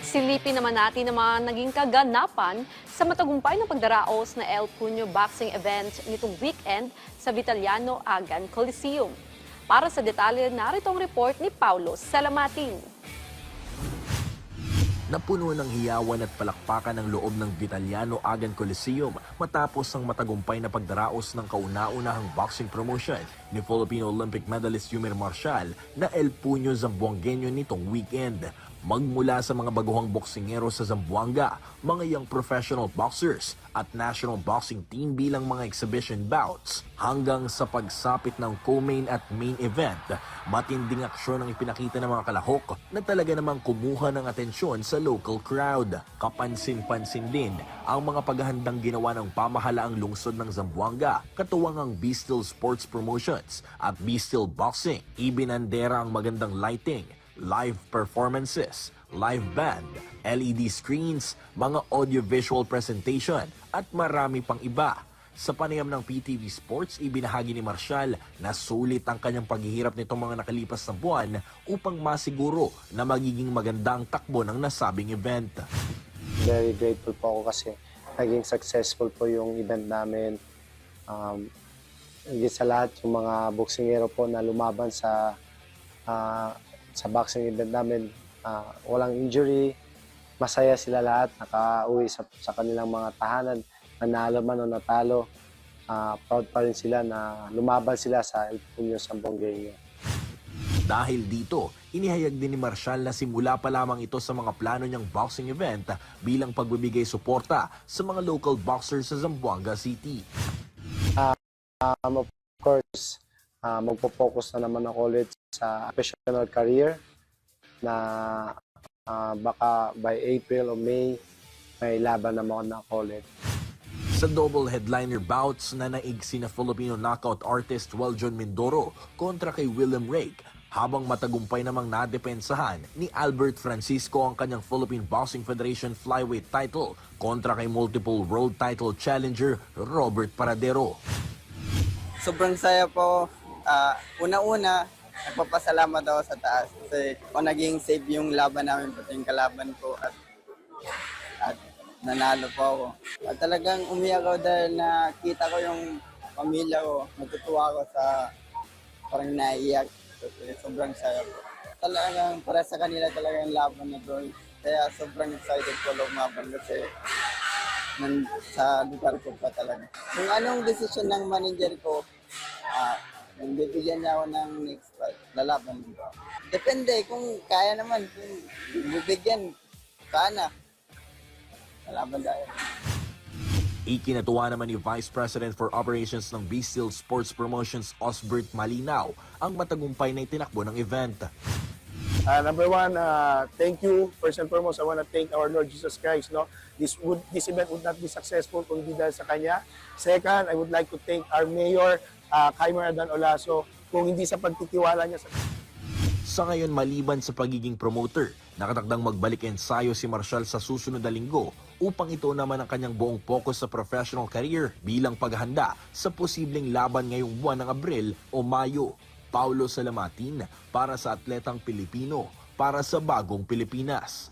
Silipin naman natin ang mga naging kaganapan sa matagumpay na pagdaraos na El Puño Boxing Event nitong weekend sa Vitaliano Agan Coliseum. Para sa detalye, narito ang report ni Paulo Salamatin. Napuno ng hiyawan at palakpakan ang loob ng Vitaliano Agan Coliseum matapos ang matagumpay na pagdaraos ng kauna-unahang boxing promotion ni Filipino Olympic medalist Yumir Marcial na El Puño Zamboangueño nitong weekend. Magmula sa mga baguhang boksingero sa Zamboanga, mga young professional boxers at national boxing team bilang mga exhibition bouts hanggang sa pagsapit ng co-main at main event, matinding aksyon ang ipinakita ng mga kalahok na talaga namang kumuha ng atensyon sa local crowd. Kapansin-pansin din ang mga paghahandang ginawa ng pamahalaang lungsod ng Zamboanga, katuwang ang Be-Still Sports Promotions at Be-Still Boxing. Ibinandera ang magandang lighting, live performances, live band, LED screens, mga audio-visual presentation at marami pang iba. Sa panayam ng PTV Sports, ibinahagi ni Marcial na sulit ang kanyang paghihirap nitong mga nakalipas na buwan upang masiguro na magiging maganda ang takbo ng nasabing event. Very grateful po ako kasi naging successful po yung event namin. Higit sa lahat, yung mga boksingero po na lumaban sa boxing event namin, walang injury, masaya sila lahat, nakauwi sa kanilang mga tahanan, nanalo man o natalo, proud pa rin sila na lumaban sila sa El Puño Zamboangueño. Dahil dito, inihayag din ni Marcial na simula pa lamang ito sa mga plano niyang boxing event bilang pagbibigay suporta sa mga local boxers sa Zamboanga City. Of course, magpo-focus na naman ako ulit sa professional career na baka by April o May may laban naman ako ulit. Sa double headliner bouts na naig sina Filipino knockout artist Weljon Mindoro kontra kay William Rake, habang matagumpay namang nadepensahan ni Albert Francisco ang kanyang Philippine Boxing Federation flyweight title kontra kay multiple world title challenger Robert Paradero. Sobrang saya po. Una-una, nagpapasalamat ako sa taas kasi naging safe yung laban namin, pati yung kalaban ko at nanalo po ako. At talagang umiyak ako dahil nakita ko yung pamilya ko, natutuwa ako sa parang naiiyak. Sobrang saya po. Talagang para sa kanila talaga yung laban na to. Kaya sobrang excited po lumaban kasi sa lugar ko pa talaga. Kung anong desisyon ng manager ko, bibigyan niya ako ng next fight, lalaban ko. Depende kung kaya naman, kung bibigyan, sana. Lalaban tayo. Ikinatuwa naman ni Vice President for Operations ng Be-Still Sports Promotions Osbert Malinaw ang matagumpay na itinakbo ng event. Number one, thank you. First and foremost, I want to thank our Lord Jesus Christ. No, this event would not be successful kung hindi dahil sa Kanya. Second, I would like to thank our Mayor, Kaimer Adan Olaso, kung hindi sa pagtitiwala niya sa... Sa ngayon, maliban sa pagiging promoter, nakatakdang magbalik ensayo si Marcial sa susunod na linggo upang ito naman ang kanyang buong focus sa professional career bilang paghahanda sa posibleng laban ngayong buwan ng Abril o Mayo. Paulo Salamatin para sa Atletang Pilipino, para sa Bagong Pilipinas.